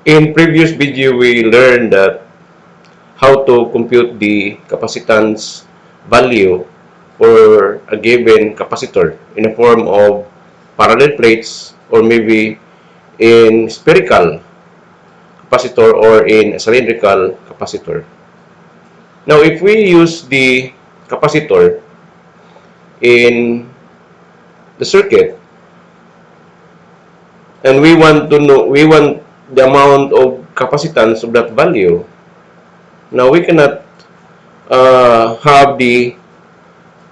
In previous video, we learned that how to compute the capacitance value for a given capacitor in the form of parallel plates or maybe in spherical capacitor or in a cylindrical capacitor. Now, if we use the capacitor in the circuit and we want the amount of capacitance of that value, now we cannot have the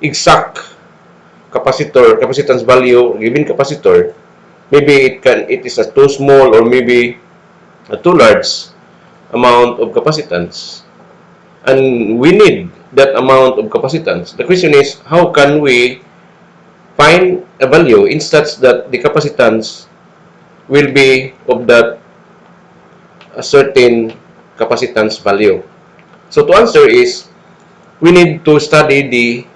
exact capacitance value given capacitor. Maybe it is a too small or maybe a too large amount of capacitance, and we need that amount of capacitance. The question is, how can we find a value in such that the capacitance will be of that a certain capacitance value? So to answer is, we need to study the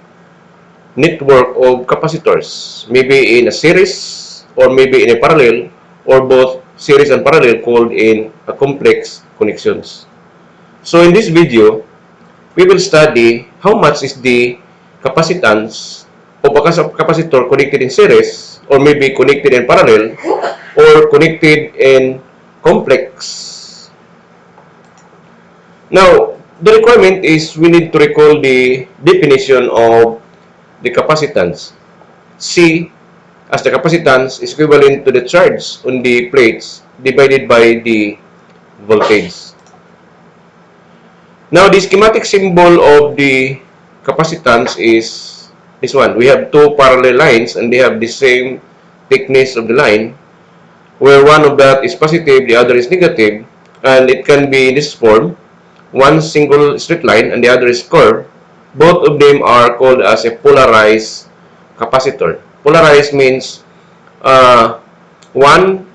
network of capacitors, maybe in a series or maybe in a parallel, or both series and parallel, called in a complex connections. So in this video, we will study how much is the capacitance of a capacitor connected in series or maybe connected in parallel or connected in complex. Now, the requirement is we need to recall the definition of the capacitance. C as the capacitance is equivalent to the charge on the plates divided by the voltage. Now, the schematic symbol of the capacitance is this one. We have two parallel lines and they have the same thickness of the line, where one of that is positive, the other is negative, and it can be in this form. One single straight line and the other is curved. Both of them are called as a polarized capacitor. Polarized means one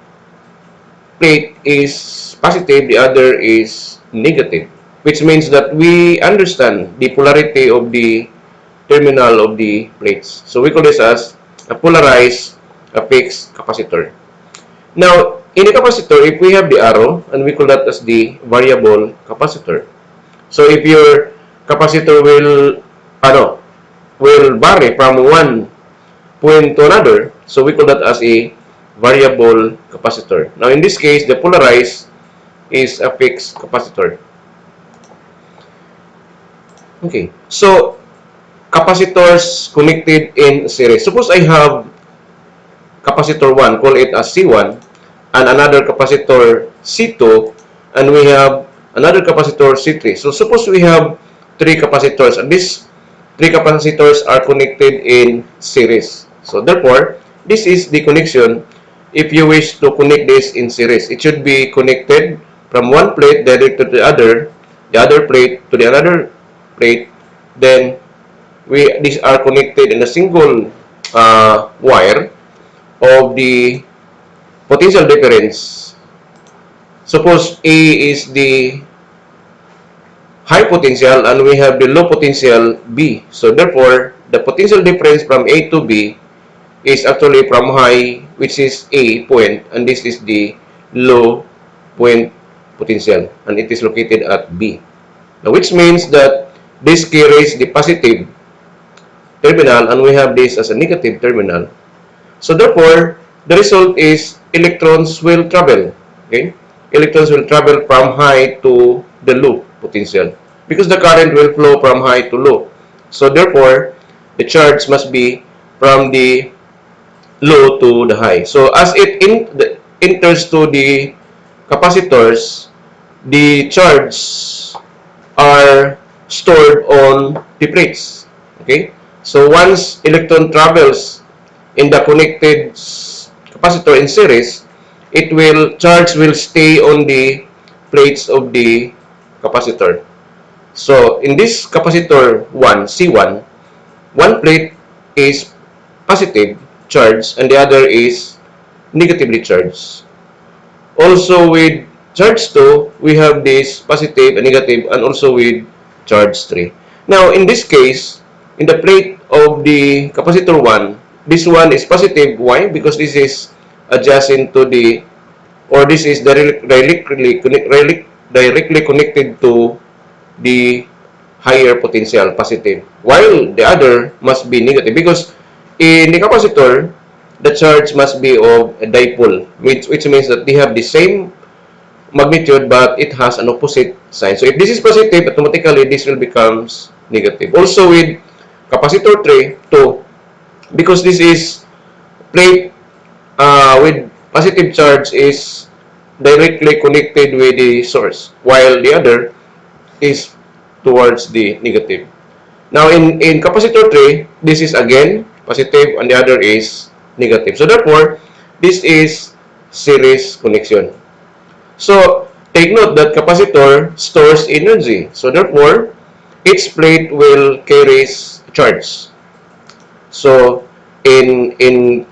plate is positive, the other is negative, which means that we understand the polarity of the terminal of the plates. So we call this as a polarized, a fixed capacitor. Now, in a capacitor, if we have the arrow, and we call that as the variable capacitor. So if your capacitor will vary from one point to another, so we call that as a variable capacitor. Now, in this case, the polarized is a fixed capacitor. Okay, so capacitors connected in series. Suppose I have capacitor 1, call it as C1, and another capacitor C2, and we have another capacitor C3. So suppose we have three capacitors, and these three capacitors are connected in series. So therefore, this is the connection. If you wish to connect this in series, it should be connected from one plate directly to the other plate to the other plate. Then these are connected in a single wire of the potential difference. Suppose A is the high potential and we have the low potential B. So therefore, the potential difference from A to B is actually from high, which is A point, and this is the low point potential, and it is located at B. Now, which means that this carries the positive terminal and we have this as a negative terminal. So therefore, the result is electrons will travel. Okay, electrons will travel from high to the low potential because the current will flow from high to low. So therefore, the charge must be from the low to the high. So as it enters to the capacitors, the charge are stored on the plates. Okay, so once electron travels in the connected capacitor in series, charge will stay on the plates of the capacitor. So in this capacitor 1, C1, one plate is positive charge and the other is negatively charged. Also with charge 2, we have this positive and negative, and also with charge 3. Now in this case, in the plate of the capacitor 1, this one is positive. Why? Because this is adjacent to the or this is directly connected to the higher potential, positive, while the other must be negative, because in the capacitor, the charge must be of a dipole, which means that they have the same magnitude but it has an opposite sign. So if this is positive, automatically this will becomes negative. Also with capacitor 3, 2, because this is plate with positive charge is directly connected with the source, while the other is towards the negative. Now in capacitor 3, this is again positive and the other is negative. So therefore, this is series connection. So take note that capacitor stores energy. So therefore, each plate will carry charge. So in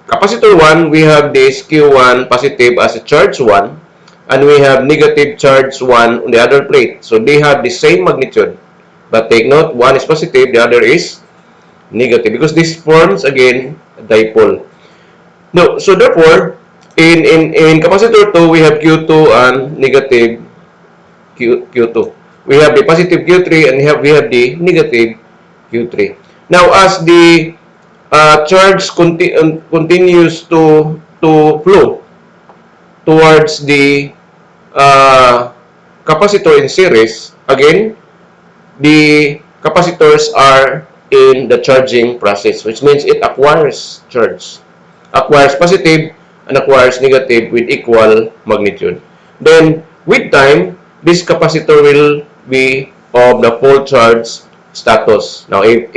capacitor 1, we have this Q1 positive as a charge 1, and we have negative charge 1 on the other plate. So they have the same magnitude. But take note, one is positive, the other is negative, because this forms again a dipole. No, so therefore, in capacitor 2, we have Q2 and negative Q2. We have the positive Q3 and we have the negative Q3. Now, as the charge continues to flow towards the uh, capacitor in series, again, the capacitors are in the charging process, which means it acquires charge, acquires positive and acquires negative with equal magnitude. Then, with time, this capacitor will be of the full charge status. Now, if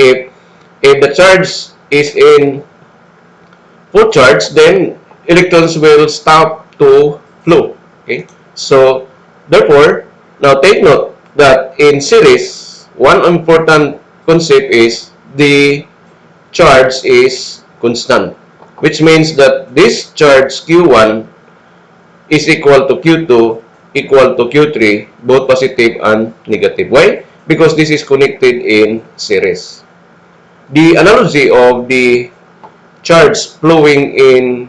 the charge is in full charge, then electrons will stop to flow. Okay, so therefore, now take note that in series, one important concept is the charge is constant, which means that this charge Q1 is equal to Q2 equal to Q3, both positive and negative. Why? Because this is connected in series. The analogy of the charge flowing in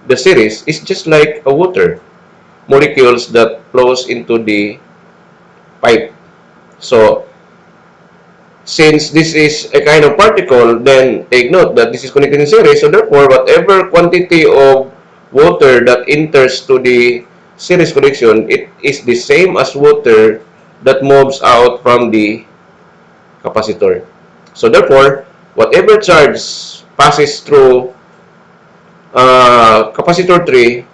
the series is just like a water molecules that flows into the pipe. So since this is a kind of particle, then take note that this is connected in series. So therefore, whatever quantity of water that enters to the series connection, it is the same as water that moves out from the capacitor. So therefore, whatever charge passes through capacitor 3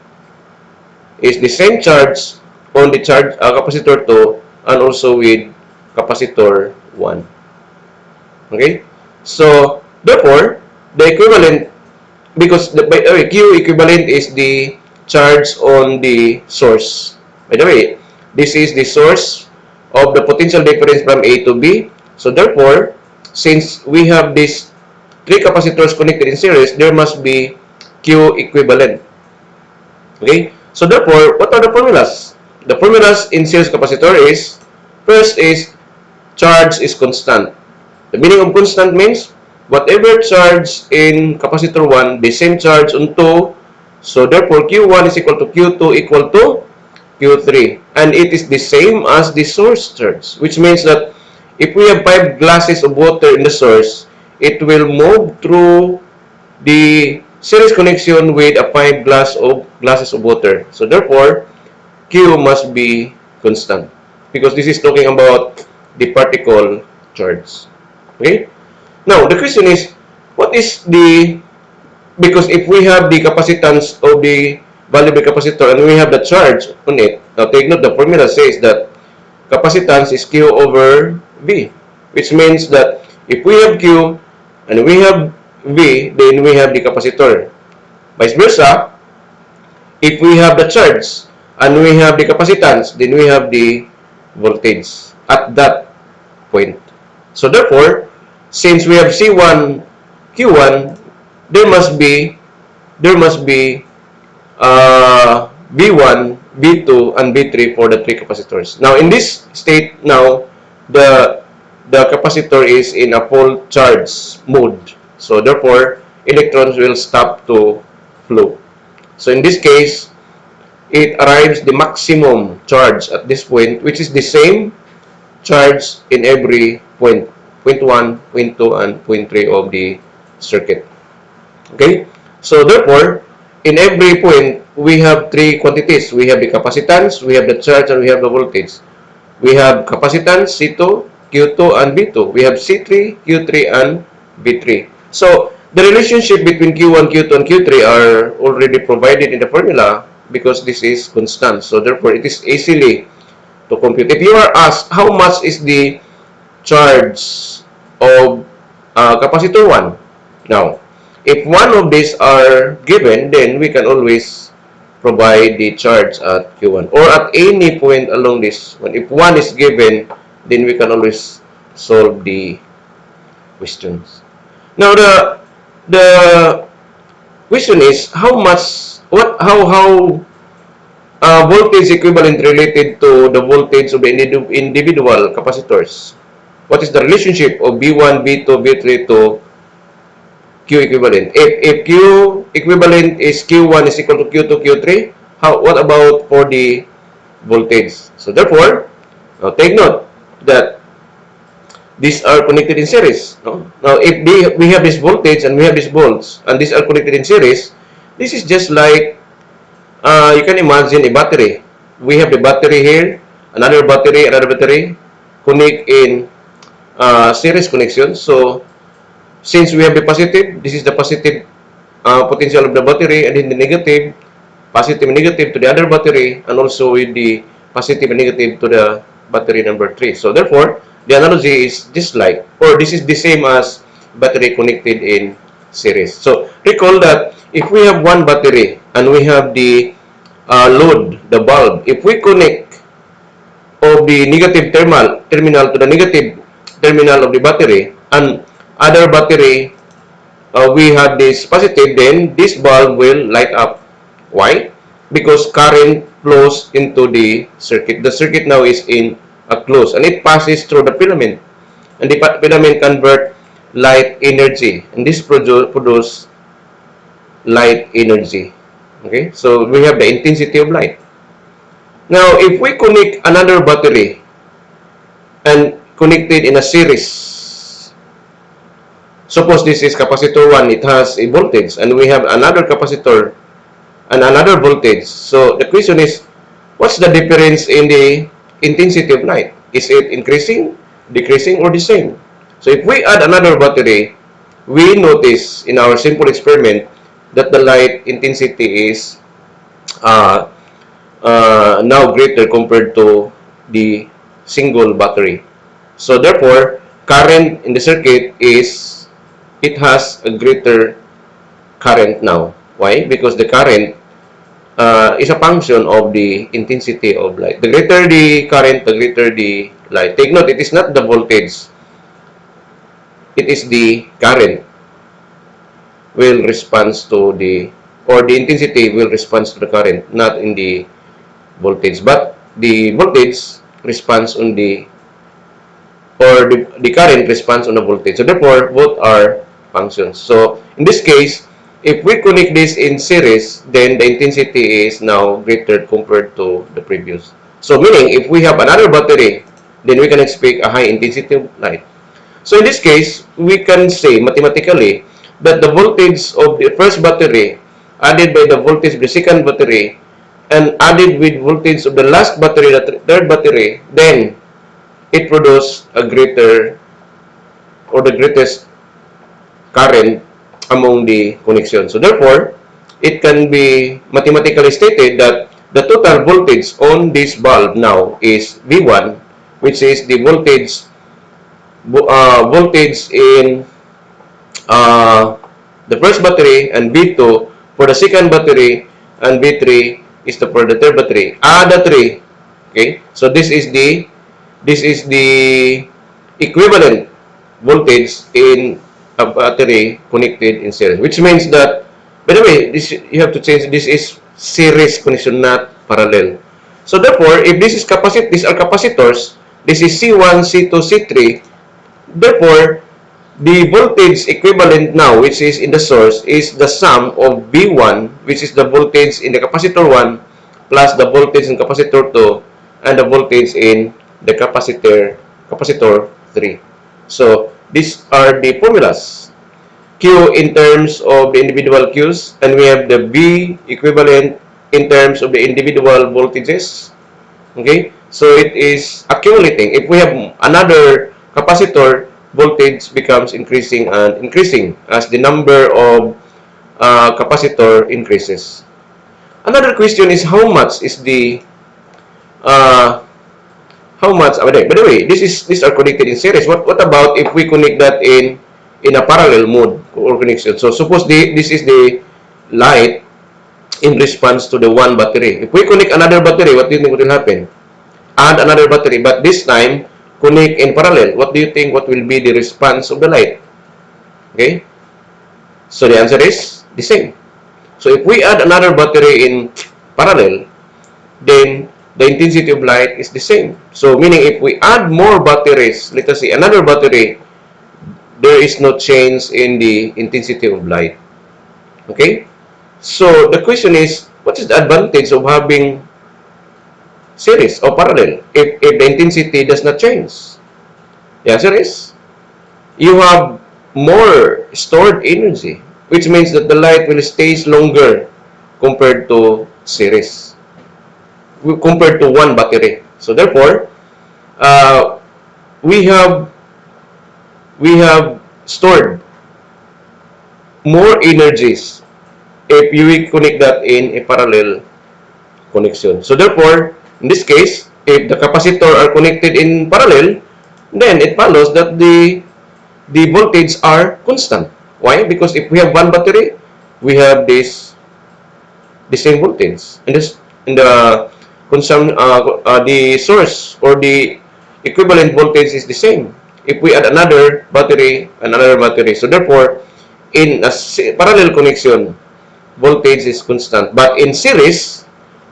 is the same charge on the charge capacitor 2 and also with capacitor 1. Okay? So, therefore, the equivalent, because by the way, Q equivalent is the charge on the source. By the way, this is the source of the potential difference from A to B. So, therefore, since we have these three capacitors connected in series, there must be Q equivalent. Okay? So, therefore, what are the formulas? The formulas in series capacitor is, first is charge is constant. The meaning of constant means whatever charge in capacitor 1, the same charge on 2. So therefore, Q1 is equal to Q2 equal to Q3. And it is the same as the source charge, which means that if we have 5 glasses of water in the source, it will move through the series connection with a 5 glasses of water. So therefore, Q must be constant, because this is talking about the particle charge. Okay? Now, the question is, what is the, because if we have the capacitance of the variable capacitor and we have the charge on it, now take note, the formula says that capacitance is Q over V, which means that if we have Q and we have V, then we have the capacitor. Vice versa, if we have the charge and we have the capacitance, then we have the voltage at that point. So therefore, since we have C1, Q1, there must be V1, V2, and V3 for the three capacitors. Now in this state, now the capacitor is in a full charge mode. So therefore, electrons will stop to flow. So in this case, it arrives the maximum charge at this point, which is the same charge in every point 1, point 2, and point 3 of the circuit. Okay? So therefore, in every point, we have three quantities. We have the capacitance, we have the charge, and we have the voltage. We have capacitance, C2, Q2, and B2. We have C3, Q3, and B3. So, the relationship between Q1, Q2, and Q3 are already provided in the formula because this is constant. So, therefore, it is easily to compute. If you are asked how much is the charge of capacitor 1, now, if one of these are given, then we can always provide the charge at Q1 or at any point along this one. If one is given, then we can always solve the questions. Now the question is how much voltage equivalent related to the voltage of the individual capacitors. What is the relationship of B1, B2, B3 to Q equivalent? If Q equivalent is Q1 is equal to Q2, Q3, what about for the voltage? So therefore, take note that these are connected in series. No? Now, if we have this voltage and we have this volts, and these are connected in series, this is just like you can imagine a battery. We have the battery here, another battery, connect in series connection. So since we have the positive, this is the positive potential of the battery, and then the negative, positive and negative to the other battery, and also with the positive and negative to the battery number 3. So therefore, the analogy is just like, or this is the same as battery connected in series. So recall that if we have one battery and we have the load, the bulb, if we connect of the negative terminal to the negative terminal of the battery, and other battery we have this positive, then this bulb will light up. Why? Because current flows into the circuit. The circuit now is in a close, and it passes through the filament, and the filament convert light energy, and this produce light energy. Okay, so we have the intensity of light. Now, if we connect another battery and connected in a series, suppose this is capacitor 1, it has a voltage, and we have another capacitor and another voltage. So the question is, what's the difference in the intensity of light? Is it increasing, decreasing, or the same? So if we add another battery, we notice in our simple experiment that the light intensity is uh, now greater compared to the single battery. So therefore, current in the circuit is, it has a greater current now. Why? Because the current is a function of the intensity of light. The greater the current, the greater the light. Take note, it is not the voltage. It is the current will respond to the, or the intensity will respond to the current, not in the voltage. But the voltage responds on the, or the current responds on the voltage. So therefore, both are functions. So in this case, if we connect this in series, then the intensity is now greater compared to the previous. So meaning, if we have another battery, then we can expect a high intensity of light. So in this case, we can say mathematically that the voltage of the first battery added by the voltage of the second battery and added with voltage of the last battery, the third battery, then it produces a greater, or the greatest current among the connections. So therefore, it can be mathematically stated that the total voltage on this bulb now is V1, which is the voltage in the first battery, and V2 for the second battery, and V3 is for the third battery. The 3. Okay, so this is the equivalent voltage in a battery connected in series, which means that, by the way, this, you have to change, this is series connection, not parallel. So therefore, if this is these are capacitors, this is C1, C2, C3, therefore, the voltage equivalent now, which is in the source, is the sum of V1, which is the voltage in the capacitor 1, plus the voltage in capacitor 2 and the voltage in the capacitor 3. So these are the formulas. Q in terms of the individual Qs, and we have the V equivalent in terms of the individual voltages. Okay, so it is accumulating. If we have another capacitor, voltage becomes increasing and increasing as the number of capacitor increases. Another question is how much is the uh, how much? By the way, these are connected in series. What about if we connect that in a parallel mode or connection? So suppose this is the light in response to the one battery. If we connect another battery, what do you think will happen? Add another battery, but this time connect in parallel. What do you think? What will be the response of the light? Okay, so the answer is the same. So if we add another battery in parallel, then the intensity of light is the same. So meaning if we add more batteries, let us say another battery, there is no change in the intensity of light. Okay? So the question is, what is the advantage of having series or parallel if the intensity does not change? The answer is, you have more stored energy, which means that the light will stay longer compared to series, compared to one battery. So therefore, uh, we have stored more energies if you connect that in a parallel connection. So therefore, in this case, if the capacitor are connected in parallel, then it follows that the voltage are constant. Why? Because if we have one battery, we have the same voltage, and this in the source or the equivalent voltage is the same. If we add another battery, so therefore, in a parallel connection, voltage is constant. But in series,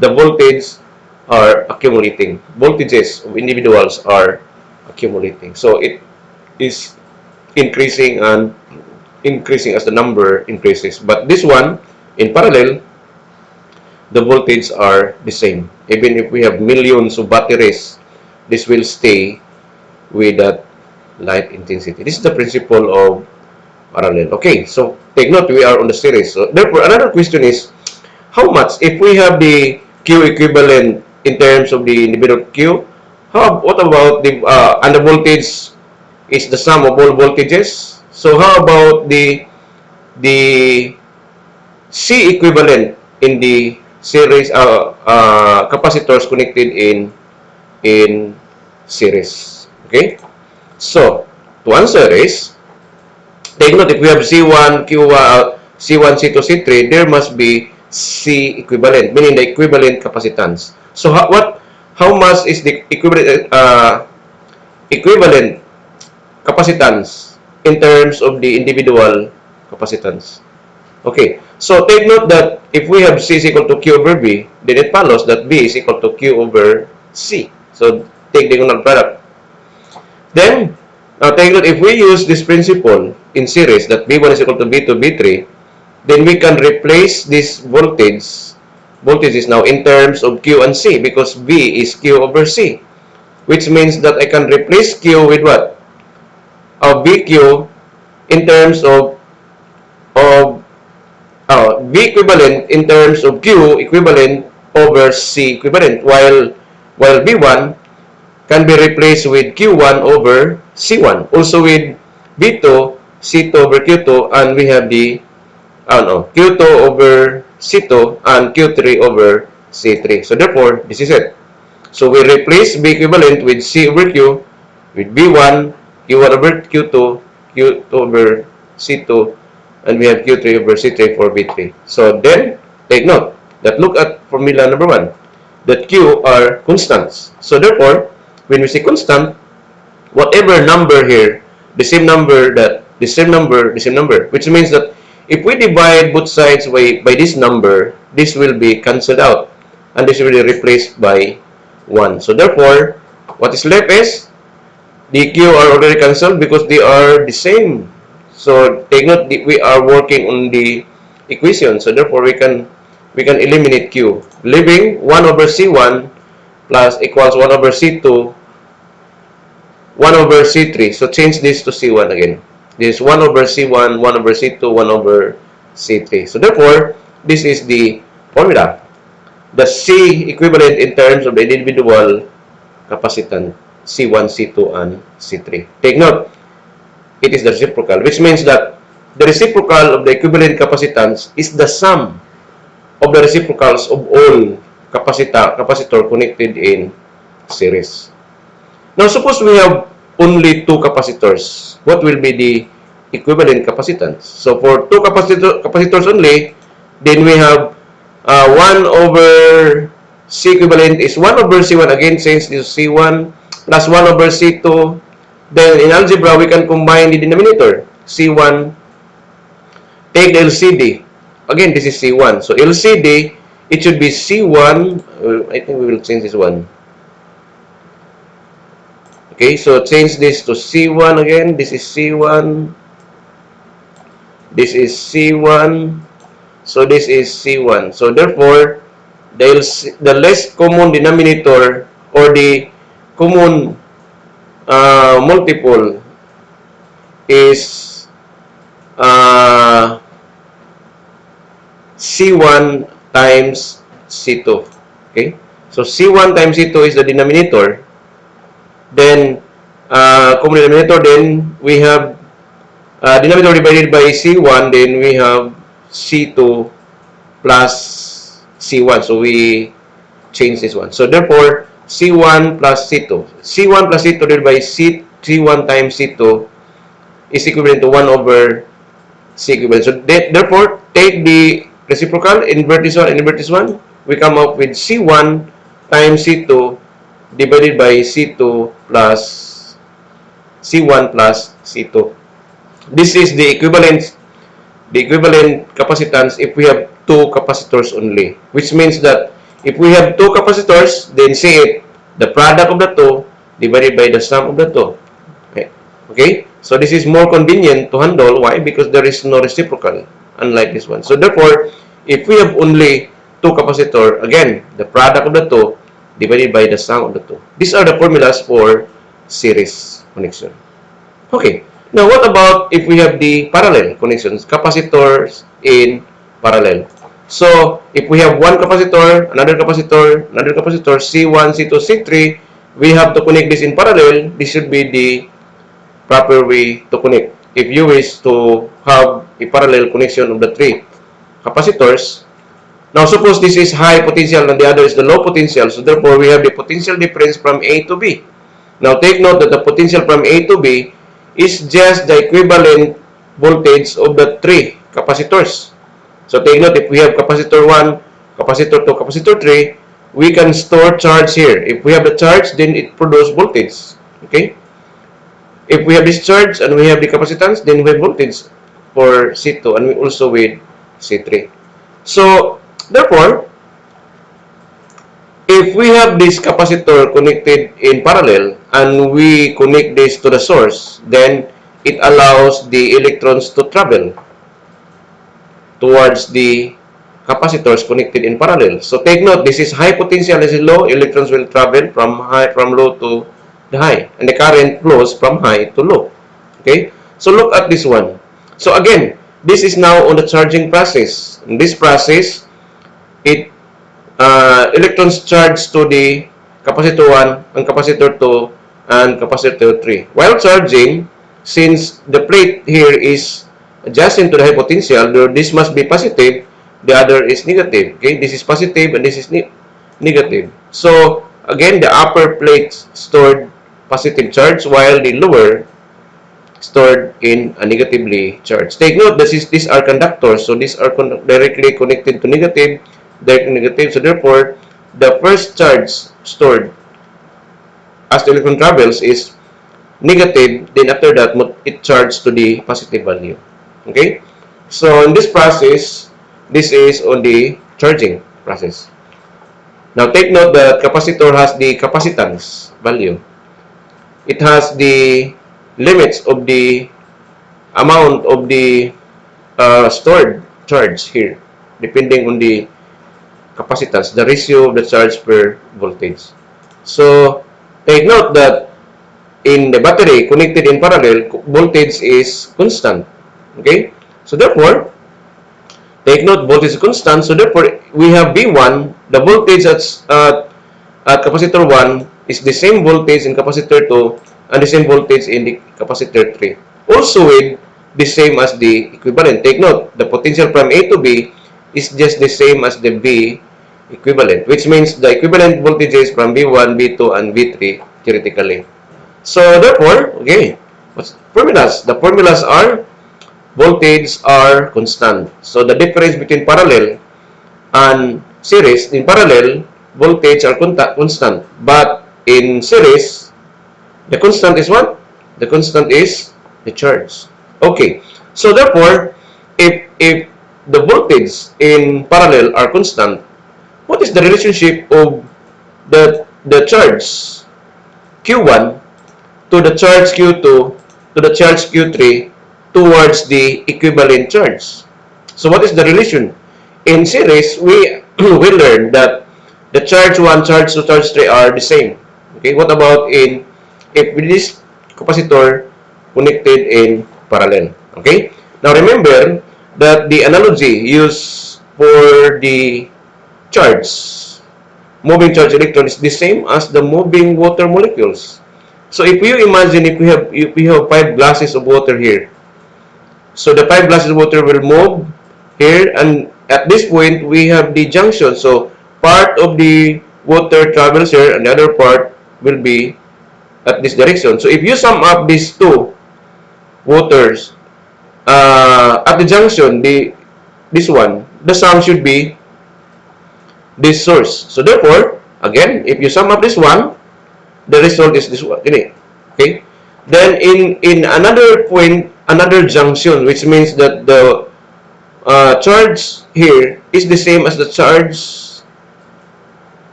the voltage are accumulating. Voltages of individuals are accumulating. So it is increasing and increasing as the number increases. But this one, in parallel, the voltage are the same. Even if we have millions of batteries, this will stay with that light intensity. This is the principle of parallel. Okay, so take note, we are on the series. So therefore, another question is, how much if we have the Q equivalent in terms of the individual Q? What about and the voltage is the sum of all voltages? So how about the C equivalent in the series capacitors connected in series? Okay, so to answer is, take note, if we have C1, Q1, C1, C2, C3, there must be C equivalent, meaning the equivalent capacitance. So how much is the equivalent capacitance in terms of the individual capacitance? Okay, so take note that if we have C is equal to Q over V, then it follows that V is equal to Q over C. So take the diagonal product. Then, now take note, if we use this principle in series that V1 is equal to V2, V3, then we can replace this voltage is now in terms of Q and C because V is Q over C, which means that I can replace Q with what? VQ in terms of V equivalent in terms of Q equivalent over C equivalent, while V1 can be replaced with Q1 over C1. Also with V2, C2 over Q2, and we have the Q2 over C2 and Q3 over C3. So therefore, this is it. So we replace V equivalent with C over Q with V1, Q1 over Q2, Q2 over C2, and we have Q3 over C3 for V3. So then, take note that look at formula number 1, that Q are constants. So therefore, when we say constant, whatever number here, the same number, which means that if we divide both sides by this number, this will be cancelled out, and this will be replaced by 1. So therefore, what is left is, the Q are already cancelled because they are the same. So take note, we are working on the equation. So therefore, we can we can eliminate Q, leaving 1 over C1 plus equals 1 over C2, 1 over C3. So change this to C1 again. This is 1 over C1, 1 over C2, 1 over C3. So therefore, this is the formula. The C equivalent in terms of the individual capacitance, C1, C2, and C3. Take note, it is the reciprocal, which means that the reciprocal of the equivalent capacitance is the sum of the reciprocals of all capacitor connected in series. Now, suppose we have only two capacitors. What will be the equivalent capacitance? So, for two capacitors only, then we have 1 over C equivalent is 1 over C1 again, since this is C1 plus 1 over C2. Then, in algebra, we can combine the denominator. C1, take the LCD. Again, this is C1. So, LCD, it should be C1. I think we will change this one. Okay, so change this to C1 again. This is C1. This is C1. So this is C1. So therefore, the less common denominator or the common multiple is C1 times C2. Okay, so C1 times C2 is the denominator. Then common denominator, then we have denominator divided by C1, then we have C2 plus C1. So we change this one. So therefore, C1 plus C2. C1 plus C2 divided by C1 times C2 is equivalent to 1 over C equivalent. So therefore, take the reciprocal, invert this one, invert this one. We come up with C1 times C2 divided by C2 plus C1 plus C2. This is the equivalent capacitance if we have two capacitors only, which means that if we have two capacitors, then say it, the product of the two divided by the sum of the two. Okay? So this is more convenient to handle. Why? Because there is no reciprocal, unlike this one. So therefore, if we have only two capacitor, again, the product of the two divided by the sum of the two. These are the formulas for series connection. Okay. Now, what about if we have the parallel connections, capacitors in parallel? So, if we have one capacitor, another capacitor, C1, C2, C3, we have to connect this in parallel. This should be the proper way to connect. If you wish to have a parallel connection of the three capacitors, now suppose this is high potential and the other is the low potential. So, therefore, we have the potential difference from A to B. Now, take note that the potential from A to B is just the equivalent voltage of the three capacitors. So take note, if we have capacitor 1, capacitor 2, capacitor 3, we can store charge here. If we have the charge, then it produces voltage. Okay? If we have this charge and we have the capacitance, then we have voltage for C2 and we also with C3. So, therefore, if we have this capacitor connected in parallel and we connect this to the source, then it allows the electrons to travel towards the capacitors connected in parallel. So take note, this is high potential, this is low. Electrons will travel from low to the high, and the current flows from high to low. Okay, so look at this one. So again, this is now on the charging process. In this process, it electrons charge to the capacitor 1 and capacitor 2 and capacitor 3. While charging, since the plate here is adjacent to the high potential, this must be positive, the other is negative. Okay, this is positive and this is negative. So again, the upper plate stored positive charge while the lower stored in a negatively charged. Take note, these are conductors, so these are directly connected to negative, direct negative. So therefore, the first charge stored as the electron travels is negative, then after that, it charges to the positive value. Okay? So in this process, this is on the charging process. Now take note that capacitor has the capacitance value. It has the limits of the amount of the stored charge here, depending on the capacitance, the ratio of the charge per voltage. So, take note that in the battery connected in parallel, voltage is constant. Okay? So, therefore, take note, voltage is constant. So, therefore, we have V1, the voltage at capacitor 1 is the same voltage in capacitor 2 and the same voltage in the capacitor 3. Also with the same as the equivalent. Take note, the potential from A to B is just the same as the V equivalent, which means the equivalent voltages from V1, V2, and V3 theoretically. So therefore, okay, what's formulas? The formulas are voltage are constant. So the difference between parallel and series, in parallel, voltage are constant. But in series, the constant is what? The constant is the charge. Okay. So therefore, if the voltage in parallel are constant, what is the relationship of the charge Q1 to the charge Q2 to the charge Q3 towards the equivalent charge? So what is the relation? In series, we we learned that the charge 1, charge 2, charge 3 are the same. Okay, what about in if this capacitor connected in parallel? Okay, now remember that the analogy used for the charge, moving charge electron is the same as the moving water molecules. So if you imagine if we have 5 glasses of water here, so the 5 glasses of water will move here, and at this point we have the junction. So part of the water travels here and the other part will be at this direction. So if you sum up these two waters at the junction, this one, the sum should be this source. So therefore, again, if you sum up this one, the result is this one. Okay. Then in another point, another junction, which means that the charge here is the same as the charge.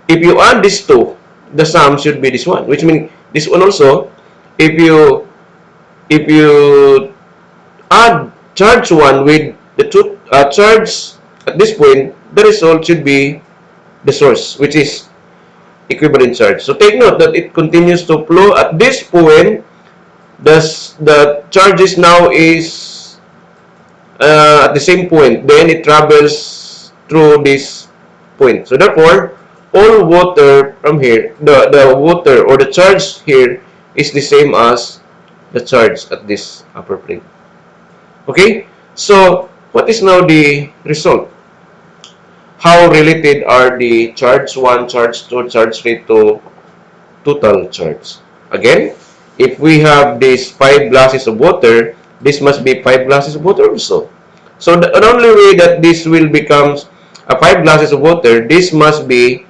If you add these two, the sum should be this one, which means this one also. If you add charge 1 with the two charge at this point, the result should be the source, which is equivalent charge. So take note that it continues to flow at this point. The charges now is at the same point, then it travels through this point. So therefore, all water from here, the water or the charge here is the same as the charge at this upper plane. Okay? So, what is now the result? How related are the charge 1, charge 2, charge 3 to total charge? Again, if we have these 5 glasses of water, this must be 5 glasses of water also. So the only way that this will become 5 glasses of water, this must be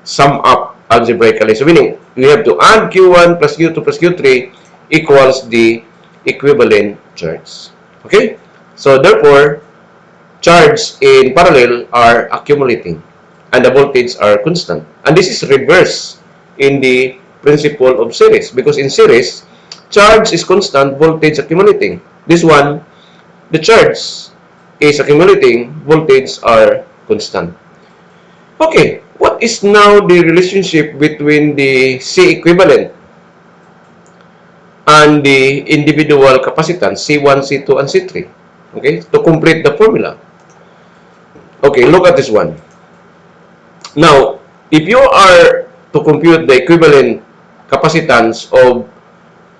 sum up algebraically. So meaning, we have to add Q1 plus Q2 plus Q3 equals the equivalent charge. Okay? So therefore, charge in parallel are accumulating and the voltage are constant. And this is reverse in the principle of series, because in series, charge is constant, voltage accumulating. This one, the charge is accumulating, voltage are constant. Okay, what is now the relationship between the C equivalent and the individual capacitance C1, C2, and C3? Okay, to complete the formula. Okay, look at this one. Now, if you are to compute the equivalent capacitance of,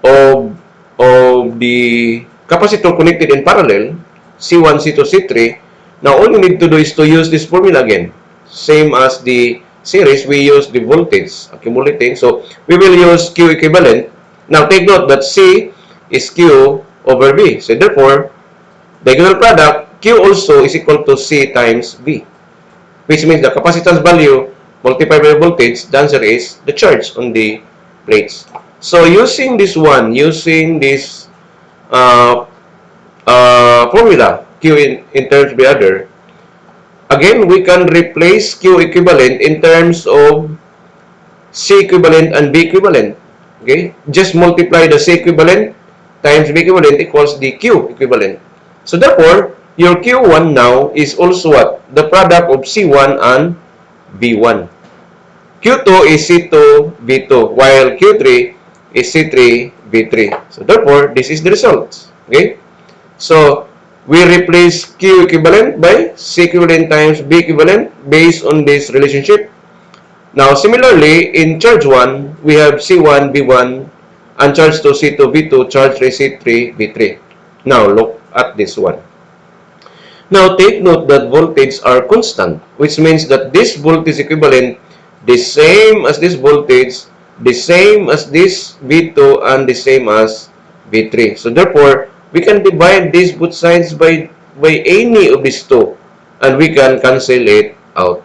of the capacitor connected in parallel, C1, C2, C3, now all you need to do is to use this formula again. Same as the series, we use the voltage accumulating. So, we will use Q equivalent. Now, take note that C is Q over V. So, therefore, the equivalent product, Q also is equal to C times V, which means the capacitance value multiplied by the voltage, the answer is the charge on the plates. So using this one, using this formula, Q in terms of the other, again, we can replace Q equivalent in terms of C equivalent and B equivalent. Okay, just multiply the C equivalent times B equivalent equals the Q equivalent. So therefore, your Q1 now is also what? The product of C1 and V1. Q2 is C2 V2, while Q3 is C3 V3. So therefore, this is the result. Okay? So we replace Q equivalent by C equivalent times B equivalent based on this relationship. Now, similarly, in charge 1, we have C1 V1 and charge 2 C2 V2, charge 3 C3 V3. Now, look at this one. Now, take note that voltage are constant, which means that this voltage equivalent the same as this voltage, the same as this V2, and the same as V3. So, therefore, we can divide these both sides by any of these two, and we can cancel it out.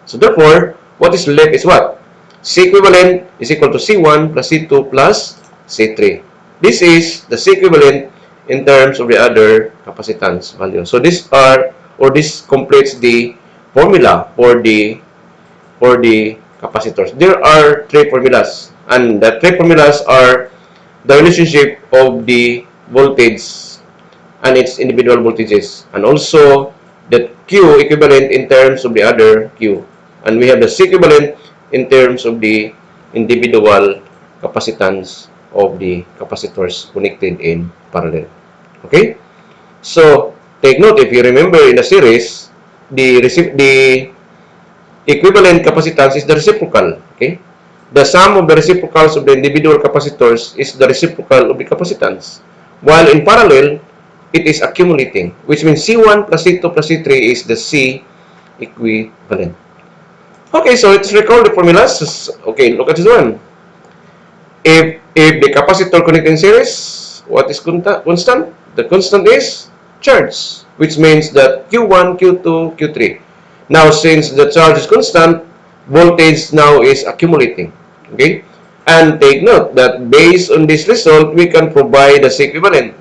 So, therefore, what is left is what? C equivalent is equal to C1 plus C2 plus C3. This is the C equivalent in terms of the other capacitance value. So these are, or this completes the formula for the capacitors. There are three formulas, and the three formulas are the relationship of the voltage and its individual voltages, and also the Q equivalent in terms of the other Q, and we have the C equivalent in terms of the individual capacitance of the capacitors connected in parallel. Okay? So, take note, if you remember in the series, the equivalent capacitance is the reciprocal. Okay? The sum of the reciprocals of the individual capacitors is the reciprocal of the capacitance. While in parallel, it is accumulating, which means C1 plus C2 plus C3 is the C equivalent. Okay, so let's recall the formulas. Okay, look at this one. If the capacitor connected in series, what is constant? The constant is charge, which means that Q1, Q2, Q3. Now, since the charge is constant, voltage now is accumulating. Okay? And take note that based on this result, we can provide the equivalent.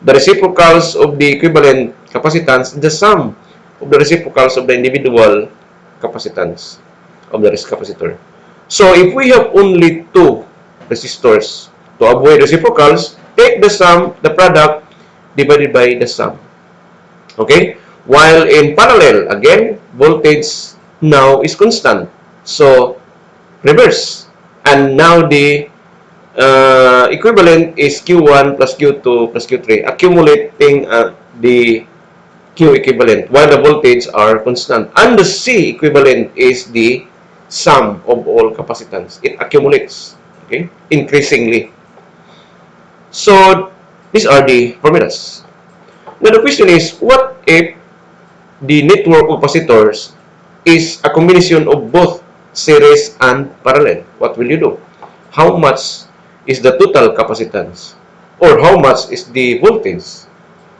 The reciprocals of the equivalent capacitance, the sum of the reciprocals of the individual capacitance of the capacitor. So, if we have only two resistors, to avoid reciprocals, take the sum, the product, divided by the sum. Okay? While in parallel, again, voltage now is constant. So, reverse. And now the equivalent is Q1 plus Q2 plus Q3, accumulating the Q equivalent, while the voltage are constant. And the C equivalent is the sum of all capacitance. It accumulates, okay, increasingly. So, these are the formulas. Now, the question is, what if the network of capacitors is a combination of both series and parallel? What will you do? How much is the total capacitance? Or how much is the voltage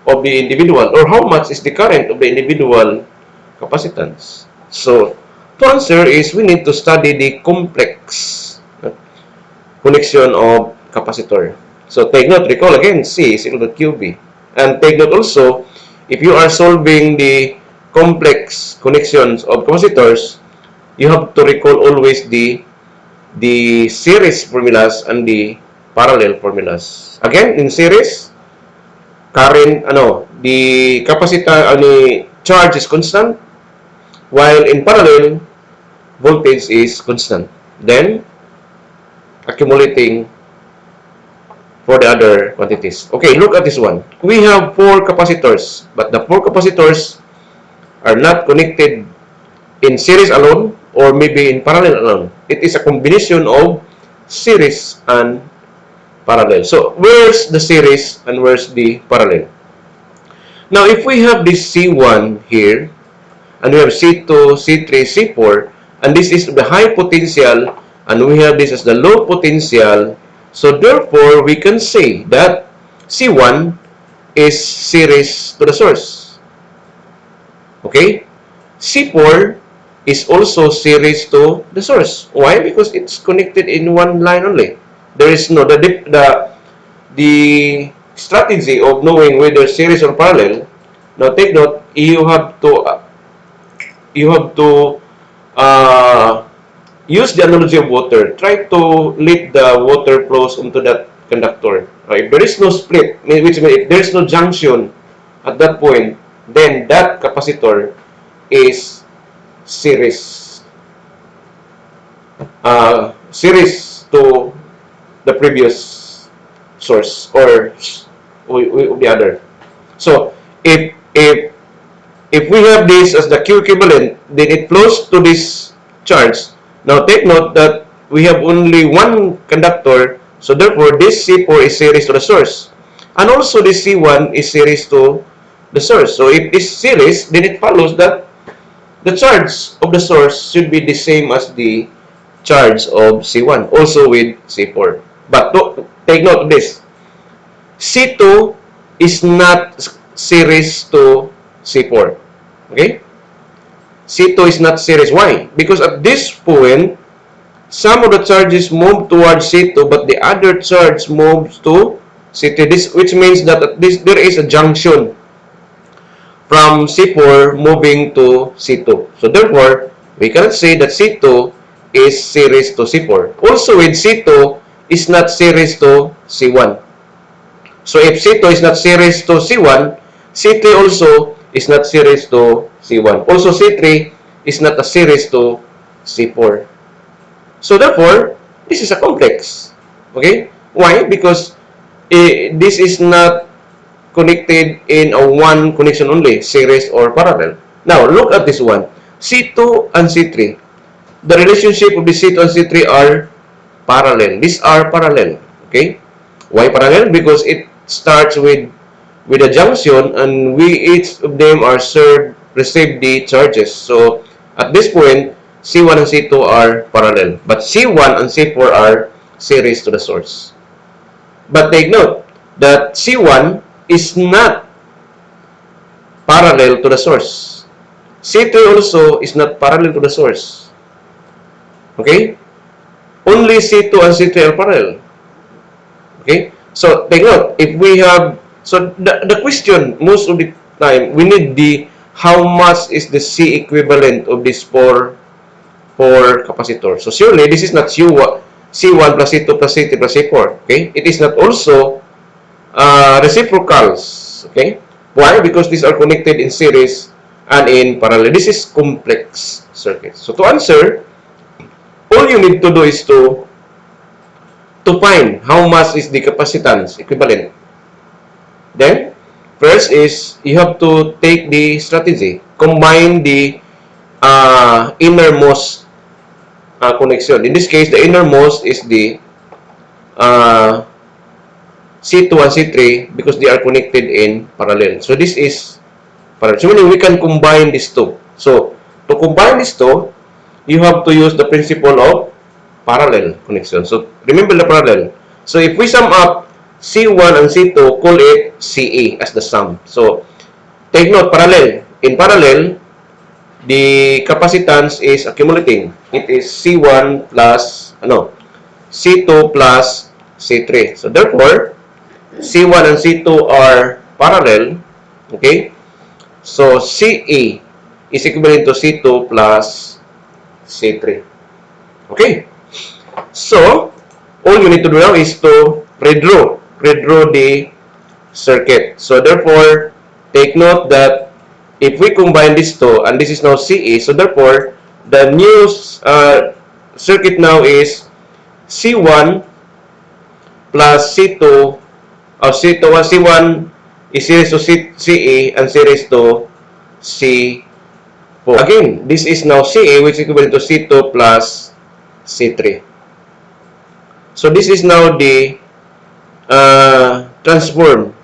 of the individual? Or how much is the current of the individual capacitance? So, to answer is we need to study the complex connection of capacitor. So, take note, recall again, C is equal to QB. And take note also, if you are solving the complex connections of capacitors, you have to recall always the series formulas and the parallel formulas. Again, in series, current, the capacitor, charge is constant, while in parallel, voltage is constant. Then, accumulating for the other quantities. Okay, look at this one. We have four capacitors, but the four capacitors are not connected in series alone or maybe in parallel alone. It is a combination of series and parallel. So, where's the series and where's the parallel? Now, if we have this C1 here, and we have C2, C3, C4, and this is the high potential, and we have this as the low potential, so therefore, we can say that C1 is series to the source. Okay? C4 is also series to the source. Why? Because it's connected in one line only. There is no, the strategy of knowing whether series or parallel. Now take note, you have to use the analogy of water. Try to let the water flows into that conductor. If there is no split, which means if there is no junction at that point, then that capacitor is series series to the previous source or the other. So if we have this as the Q equivalent, then it flows to this charge. Now take note that we have only one conductor, so therefore this C4 is series to the source. And also this C1 is series to the source. So if it's series, then it follows that the charge of the source should be the same as the charge of C1, also with C4. But take note of this. C2 is not series to C4. Okay? C2 is not series. Why? Because at this point, some of the charges move towards C2, but the other charge moves to C3. This, which means that at this there is a junction from C4 moving to C2. So therefore, we cannot say that C2 is series to C4. Also with C2 is not series to C1. So if C2 is not series to C1, C3 also is not series to C1. Also C3 is not a series to C4. So therefore, this is a complex. Okay? Why? Because this is not connected in a one connection only, series or parallel. Now, look at this one. C2 and C3. The relationship of the C2 and C3 are parallel. These are parallel. Okay? Why parallel? Because it starts with a junction and we each of them are served receive the charges. So at this point, C1 and C2 are parallel. But C1 and C4 are series to the source. But take note that C1 is not parallel to the source. C3 also is not parallel to the source. Okay? Only C2 and C3 are parallel. Okay? So, take note, if we have, so the question, most of the time, we need the, how much is the C equivalent of these four capacitors. So, surely, this is not C1 plus C2 plus C3 plus C4. Okay? It is not also reciprocals. Okay? Why? Because these are connected in series and in parallel. This is complex circuit. So, to answer, all you need to do is to find how much is the capacitance equivalent. Then, first is you have to take the strategy. Combine the innermost connection. In this case, the innermost is the uh, C2 and C3 because they are connected in parallel. So, this is parallel. So, meaning we can combine these two. So, to combine these two, you have to use the principle of parallel connection. So, remember the parallel. So, if we sum up C1 and C2, call it CA as the sum. So, take note, parallel. In parallel, the capacitance is accumulating. It is C1 plus, C2 plus C3. So, therefore, C1 and C2 are parallel. Okay? So, CA is equivalent to C2 plus C3. Okay? So, all you need to do now is to redraw the circuit. So, therefore, take note that if we combine these two, and this is now CA, so therefore, the new circuit now is C1 plus C2, C1 is series to CA and series to C4. Again, this is now CA, which is equivalent to C2 plus C3. So, this is now the transform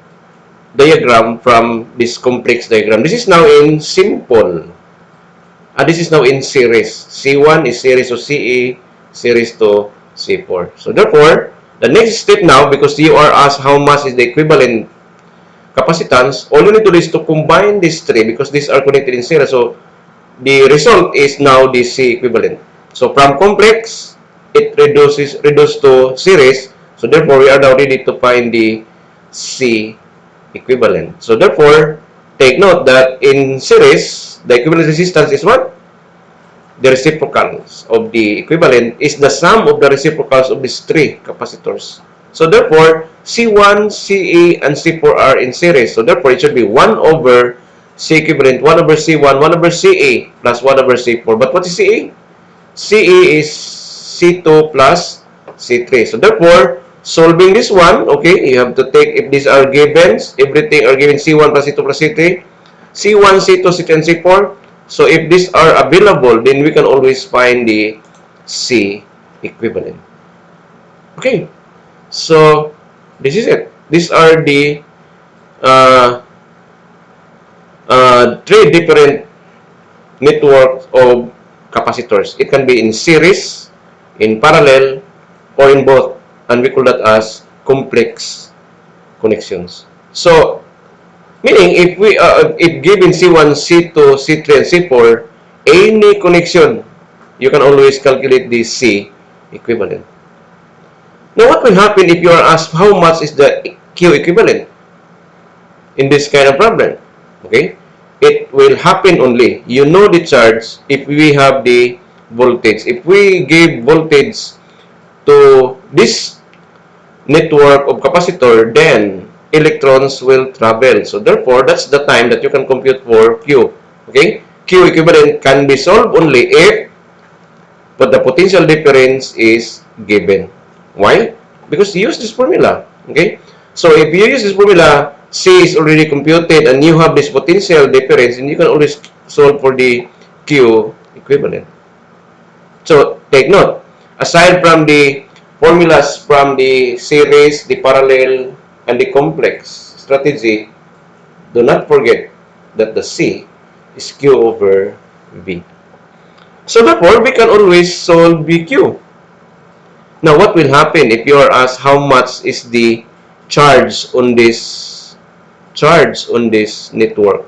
diagram from this complex diagram. This is now in simple. This is now in series. C1 is series to CA, series to C4. So therefore, the next step now, because you are asked how much is the equivalent capacitance, all you need to do is to combine these three because these are connected in series. So the result is now the C equivalent. So from complex, it reduced to series. So therefore, we are now ready to find the C equivalent. So therefore, take note that in series, the equivalent resistance is what? The reciprocals of the equivalent is the sum of the reciprocals of these three capacitors. So therefore, C1, CA, and C4 are in series. So therefore, it should be 1 over C equivalent, 1 over C1, 1 over CA, plus 1 over C4. But what is CA? CA is C2 plus C3. So therefore, solving this one, okay, you have to take, if these are givens, everything are given C1 plus C2 plus C3, C1, C2, C3, and C4. So if these are available, then we can always find the C equivalent. Okay, so this is it. These are the uh, three different networks of capacitors. It can be in series, in parallel, or in both. And we call that as complex connections. So, meaning if given C1, C2, C3, and C4, any connection, you can always calculate the C equivalent. Now, what will happen if you are asked how much is the Q equivalent in this kind of problem? Okay, it will happen only. You know the charge if we have the voltage. If we give voltage to this network of capacitor, then electrons will travel. So therefore, that's the time that you can compute for Q. Okay, Q equivalent can be solved only if but the potential difference is given. Why? Because you use this formula. Okay? So if you use this formula, C is already computed and you have this potential difference, and you can always solve for the Q equivalent. So take note, aside from the formulas from the series, the parallel, and the complex strategy, do not forget that the C is Q over V. So therefore, we can always solve BQ. Now, what will happen if you are asked how much is the charge on this network?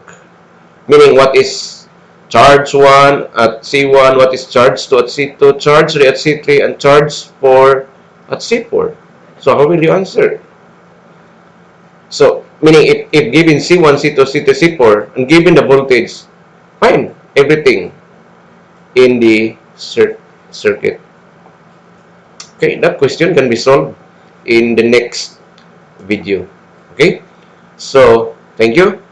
Meaning, what is charge 1 at C1, what is charge 2 at C2, charge 3 at C3, and charge 4 at C4? So, how will you answer? So, meaning if given C1, C2, C3, C4, and given the voltage, fine, everything in the circuit. Okay, that question can be solved in the next video. Okay, so thank you.